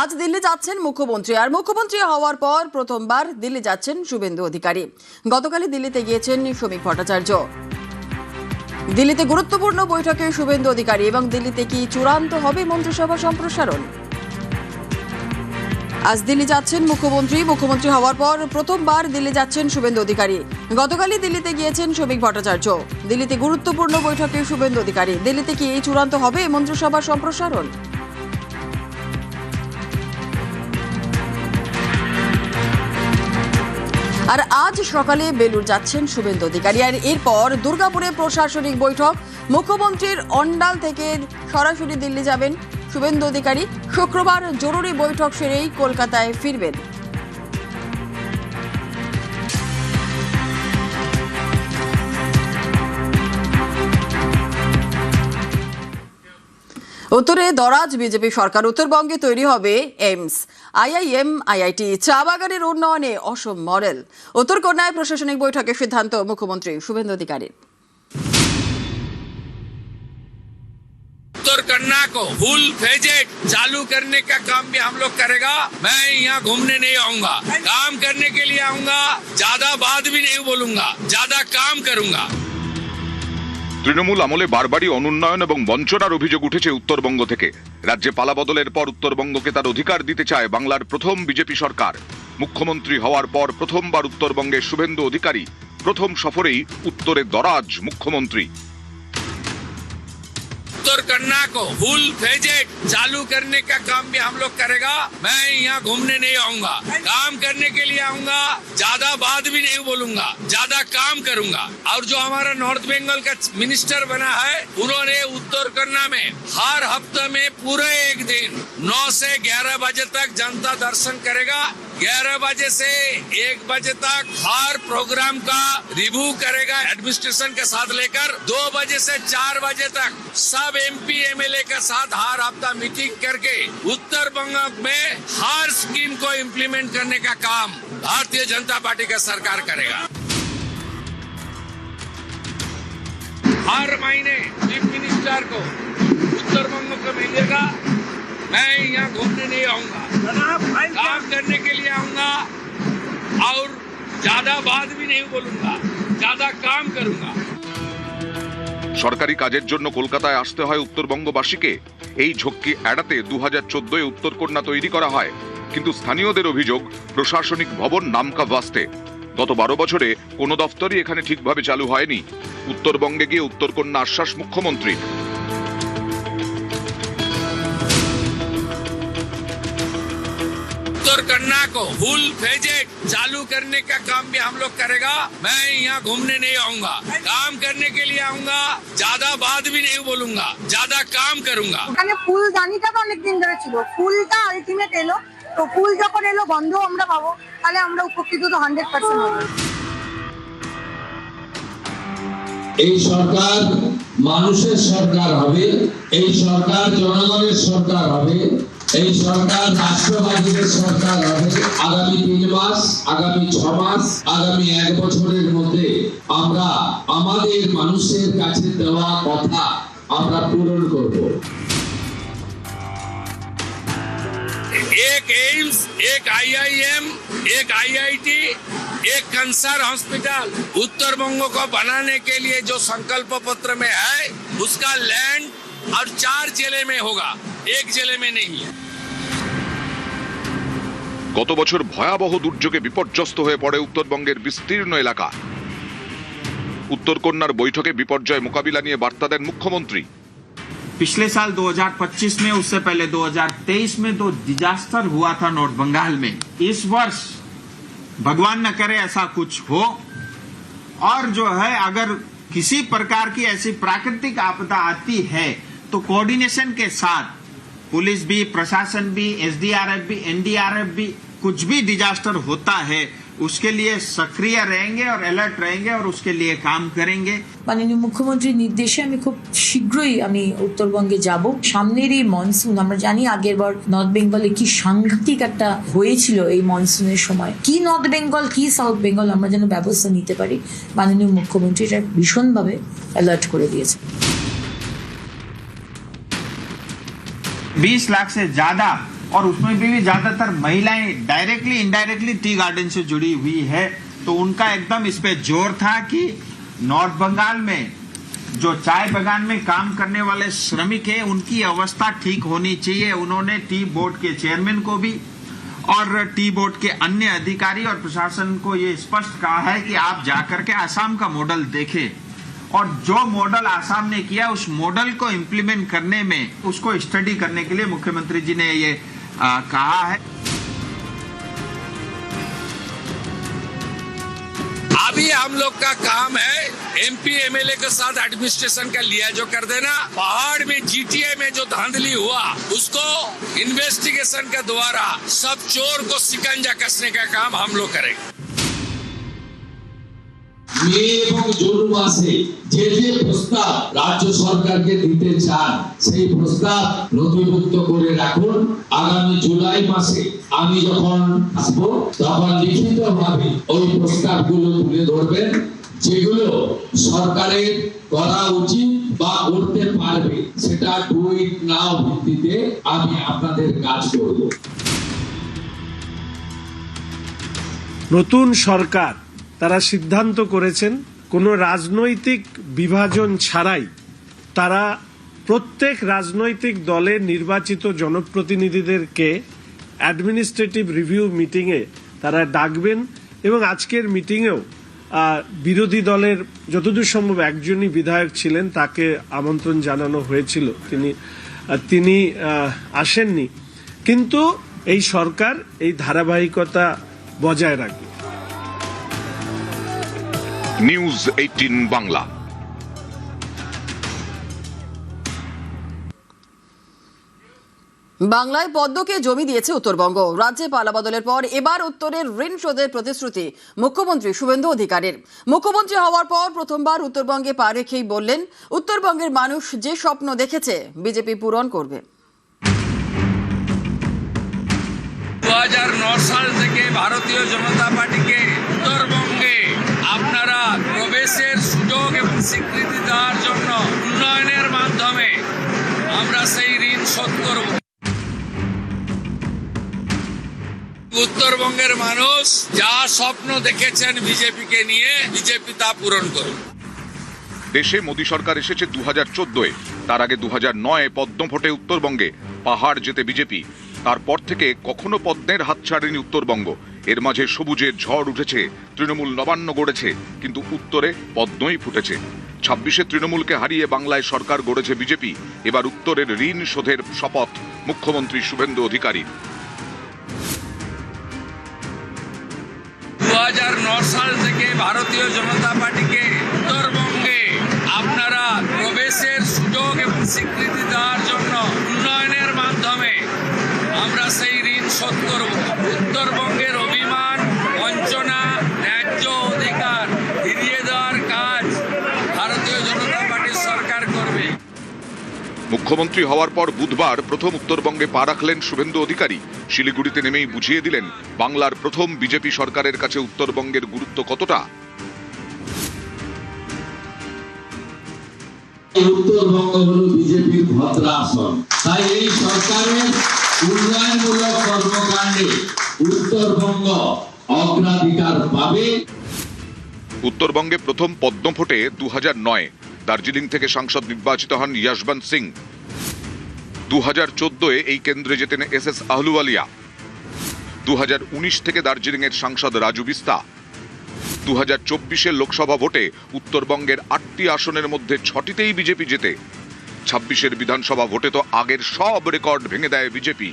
আজ দিল্লি যাচ্ছেন মুখ্যমন্ত্রী। আর মুখ্যমন্ত্রী হওয়ার পর প্রথমবার দিল্লি যাচ্ছেন শুভেন্দু অধিকারী। গতকালই দিল্লিতে গিয়েছেন শ্রমিক ভট্টাচার্য। দিল্লিতে গুরুত্বপূর্ণ বৈঠকে শুভেন্দু অধিকারী এবং দিল্লিতে কি চূড়ান্ত হবে মন্ত্রিসভা সম্প্রসারণ? আজ দিল্লি যাচ্ছেন মুখ্যমন্ত্রী। মুখ্যমন্ত্রী হওয়ার পর প্রথমবার দিল্লি যাচ্ছেন শুভেন্দু অধিকারী। গতকালই দিল্লিতে গিয়েছেন শ্রমিক ভট্টাচার্য। দিল্লিতে গুরুত্বপূর্ণ বৈঠকে শুভেন্দু অধিকারী। দিল্লিতে কি চূড়ান্ত হবে মন্ত্রিসভা সম্প্রসারণ? আর আজ সকালে বেলুর যাচ্ছেন শুভেন্দু অধিকারী। আর এরপর দুর্গাপুরে প্রশাসনিক বৈঠক। মুখ্যমন্ত্রীর অন্ডাল থেকে সরাসরি দিল্লি যাবেন শুভেন্দু অধিকারী। শুক্রবার জরুরি বৈঠক সেরেই কলকাতায় ফিরবেন। উত্তরে দরাজ বিজেপি সরকার। উত্তরবঙ্গে তৈরি হবে এইমস, আইআইএম, আইআইটি। চা বাগানের উন্নয়নে অসম মডেল। উত্তরকন্যায় প্রশাসনিক বৈঠকের সিদ্ধান্ত মুখ্যমন্ত্রী শুভেন্দু অধিকারীর। उत्तरकन्या को फुल फेजेड चालू करने का काम भी हम लोग करेगा। मैं यहाँ घूमने नहीं आऊंगा, काम करने के लिए आऊंगा। ज्यादा बात भी नहीं बोलूंगा, ज्यादा काम करूंगा। তৃণমূল আমলে বারবারই অনুন্নয়ন এবং বঞ্চনার অভিযোগ উঠেছে উত্তরবঙ্গ থেকে। রাজ্যে পালাবদলের পর উত্তরবঙ্গকে তার অধিকার দিতে চায় বাংলার প্রথম বিজেপি সরকার। মুখ্যমন্ত্রী হওয়ার পর প্রথমবার উত্তরবঙ্গে শুভেন্দু অধিকারী। প্রথম সফরেই উত্তরে দরাজ মুখ্যমন্ত্রী। उत्तरकन्या को फुल फेजेड चालू करने का काम भी हम लोग करेगा। मैं यहाँ घूमने नहीं आऊंगा, काम करने के लिए आऊंगा। ज्यादा बात भी नहीं बोलूंगा, ज्यादा काम करूंगा। और जो हमारा नॉर्थ बंगाल का मिनिस्टर बना है, उन्होंने उत्तरकन्या में हर हफ्ते में पूरे एक दिन 9 से 11 बजे तक जनता दर्शन करेगा। 11 बजे से 1 बजे तक हर प्रोग्राम का रिव्यू करेगा एडमिनिस्ट्रेशन के साथ लेकर। 2 बजे से 4 बजे तक सब एमपी एमएलए के साथ हर हफ्ता मीटिंग करके उत्तर बंग में हर स्कीम को इम्प्लीमेंट करने का काम भारतीय जनता पार्टी का सरकार करेगा। हर महीने चीफ मिनिस्टर को उत्तर बंग को मिलेगा। मैं यहाँ घूमने नहीं आऊंगा, काम करने के लिए आऊंगा। और ज्यादा बात भी नहीं बोलूंगा, ज्यादा काम करूंगा। সরকারি কাজের জন্য কলকাতায় আসতে হয় উত্তরবঙ্গবাসীকে। এই ঝক্কি এড়াতে 2014 উত্তরকন্যা তৈরি করা হয়। কিন্তু স্থানীয়দের অভিযোগ প্রশাসনিক ভবন নামকা বাস্তে। গত 12 বছরে কোনো দফতরই এখানে ঠিকভাবে চালু হয়নি। উত্তরবঙ্গে গিয়ে উত্তরকন্যা আশ্বাস মুখ্যমন্ত্রী। उत्तरकन्या को फुल फेजेड चालू करने का काम भी हम लोग करेगा। मैं यहाँ घूमने नहीं आऊंगा, काम करने के लिए आऊंगा। ज्यादा बात भी नहीं बोलूंगा, ज्यादा काम करूंगा। ওখানে ফুলদানিটা তো অনেকদিন ধরে ছিল, ফুলটা আলটিমেট এলো। তো ফুল যখন এলো গন্ধ আমরা পাবো, তাহলে আমরা উপকৃত তো 100% হবো। এই সরকার মানুষের সরকার হবে, এই সরকার জনগণের সরকার হবে, এই সরকার রাষ্ট্রবাদীদের সরকার হবে। আগামী 3 মাস, আগামী 6 মাস, আগামী 1 বছরের মধ্যে আমরা আমাদের মানুষের কাছে দেওয়া কথা আমরা পূরণ করব। एक एम्स, एक आईआईएम, एक आईआईटी, एक कैंसर हॉस्पिटल उत्तर बंग को बनाने के लिए जो संकल्प पत्र में है, उसका लैंड और 4 जिले में होगा, एक जिले में नहीं है। গত বছর ভয়াবহ দুর্যোগে বিপর্যস্ত হয়ে পড়ে উত্তরবঙ্গের বিস্তীর্ণ এলাকা। উত্তরকন্যার বৈঠকে বিপর্যয় মোকাবিলা নিয়ে বার্তা দেন মুখ্যমন্ত্রী। पिछले साल 2025 में, उससे पहले 2023 में तो डिजास्टर हुआ था नॉर्थ बंगाल में। इस वर्ष भगवान न करे ऐसा कुछ हो, और जो है अगर किसी प्रकार की ऐसी प्राकृतिक आपदा आती है तो कोऑर्डिनेशन के साथ पुलिस भी, प्रशासन भी, एसडीआरएफ भी, एनडीआरएफ भी, कुछ भी डिजास्टर होता है उसके लिए सक्रिय रहेंगे और अलर्ट रहेंगे और उसके लिए काम करेंगे। মাননীয় মুখ্যমন্ত্রীর নির্দেশে আমি খুব শীঘ্রই উত্তরবঙ্গে যাব। সামনের এই মনসুন, আমরা জানি আগের বার নর্থ বেঙ্গলে কি সাংঘাতিক একটা হয়েছিল এই মনসুনের সময়। কি নর্থ বেঙ্গল, কি সাউথ বেঙ্গল, আমরা যেন ব্যবস্থা নিতে পারি। মাননীয় মুখ্যমন্ত্রী এটা ভীষণভাবে অ্যালার্ট করে দিয়েছে। 20 लाख से ज्यादा और उसमें भी ज्यादातर महिलाएं डायरेक्टली इनडायरेक्टली टी गार्डन से जुड़ी हुई है। तो उनका एकदम इस पे जोर था कि नॉर्थ बंगाल में जो चाय बागान में काम करने वाले श्रमिक हैं उनकी अवस्था ठीक होनी चाहिए। उन्होंने टी बोर्ड के चेयरमैन को भी और टी बोर्ड के अन्य अधिकारी और प्रशासन को ये स्पष्ट कहा है कि आप जाकर के आसाम का मॉडल देखें और जो मॉडल आसाम ने किया उस मॉडल को इम्प्लीमेंट करने में उसको स्टडी करने के लिए मुख्यमंत्री जी ने ये कहा है। अभी हम लोग का काम है एमपी एमएलए के साथ एडमिनिस्ट्रेशन का लिया जो कर देना। पहाड़ में जीटीए में जो धांधली हुआ उसको इन्वेस्टिगेशन के द्वारा सब चोर को शिकंजा कसने का काम हम लोग करेंगे। মে এবং জুন মাসে যে যে প্রস্তাব রাজ্য সরকারকে দিতে চান সেই প্রস্তাব নথিভুক্ত করে রাখুন। আগামী জুলাই মাসে আমি যখন আসব তখন লিখিতভাবে ওই প্রস্তাবগুলো তুলে ধরবেন যেগুলো সরকারের করা উচিত বা করতে পারবে সেটা ডু ইট নাও ভিত্তিতে আমি আপনাদের কাজ করব। নতুন সরকার তারা সিদ্ধান্ত করেছেন কোনো রাজনৈতিক বিভাজন ছাড়াই তারা প্রত্যেক রাজনৈতিক দলের নির্বাচিত জনপ্রতিনিধিদেরকে অ্যাডমিনিস্ট্রেটিভ রিভিউ মিটিংয়ে তারা ডাকবেন এবং আজকের মিটিংয়েও বিরোধী দলের যতদূর সম্ভব একজনই বিধায়ক ছিলেন তাকে আমন্ত্রণ জানানো হয়েছিল, তিনি আসেননি। কিন্তু এই সরকার এই ধারাবাহিকতা বজায় রাখবে। নিউজ 18 বাংলা। বাংলায় পদ্মকে জমি দিয়েছে উত্তরবঙ্গ। রাজ্যে পালাবদলের পর এবার উত্তরের ঋণ শোধের প্রতিশ্রুতি মুখ্যমন্ত্রী শুভেন্দু অধিকারীর। মুখ্যমন্ত্রী হওয়ার পর প্রথমবার উত্তরবঙ্গে পা রেখেই বললেন উত্তরবঙ্গের মানুষ যে স্বপ্ন দেখেছে বিজেপি পূরণ করবে। 2009 সাল থেকে ভারতীয় জনতা পার্টিকে উত্তরবঙ্গে আপনারা প্রবেশের সুযোগ এবং স্বীকৃতি দেওয়ার জন্য উন্নয়নের মাধ্যমে আমরা সেই ঋণ শোধ করব। উত্তরবঙ্গের মানুষ যা স্বপ্ন দেখেছেন বিজেপিকে নিয়ে বিজেপি তা পূরণ করবে। দেশে মোদী সরকার এসেছে 2014-এ, তার আগে 2009-এ পদ্ম ফোটে উত্তরবঙ্গে, পাহাড় যেতে বিজেপি। তারপর থেকে কখনো পদ্মের হাত ছাড়েনি উত্তরবঙ্গ। এর মাঝে সবুজের ঝড় উঠেছে, তৃণমূল নবান্ন গড়েছে, কিন্তু উত্তরে পদ্মই ফুটেছে। 26-এ তৃণমূলকে হারিয়ে বাংলায় সরকার গড়েছে বিজেপি। এবার উত্তরের ঋণ শোধের শপথ মুখ্যমন্ত্রী শুভেন্দু অধিকারী। 2009 সাল থেকে ভারতীয় জনতা পার্টিকে উত্তরবঙ্গে আপনারা প্রবেশের সুযোগ এবং স্বীকৃতি দেওয়ার জন্য উন্নয়নের মাধ্যমে আমরা সেই ঋণ শোধ করব। উত্তরবঙ্গের অভিমান, বঞ্চনা, ন্যায্য অধিকার ফিরিয়ে দেওয়ার কাজ ভারতীয় জনতা পার্টির সরকার করবে। মুখ্যমন্ত্রী হওয়ার পর বুধবার প্রথম উত্তরবঙ্গে পা রাখলেন শুভেন্দু অধিকারী। শিলিগুড়িতে নেমেই বুঝিয়ে দিলেন বাংলার প্রথম বিজেপি সরকারের কাছে উত্তরবঙ্গের গুরুত্ব কতটা। উত্তরবঙ্গ হল বিজেপির ভদ্রাসন, তাই এই সরকারের উন্নয়নমূলক কর্মকাণ্ডে উত্তরবঙ্গ অগ্রাধিকার পাবে। উত্তরবঙ্গে প্রথম পদ্ম ফোটে 2009-এ। দার্জিলিং থেকে সাংসদ নির্বাচিত হন যশবন্ত সিং। 2014-এ এই কেন্দ্রে যেতেন এস আহলুওয়ালিয়া। 2019 থেকে দার্জিলিংয়ের সাংসদ রাজু বিস্তা। 2024-এর লোকসভা ভোটে উত্তরবঙ্গের 8টি আসনের মধ্যে 6টিতেই বিজেপি জেতে। 26-এর বিধানসভা ভোটে তো আগের সব রেকর্ড ভেঙে দেয় বিজেপি।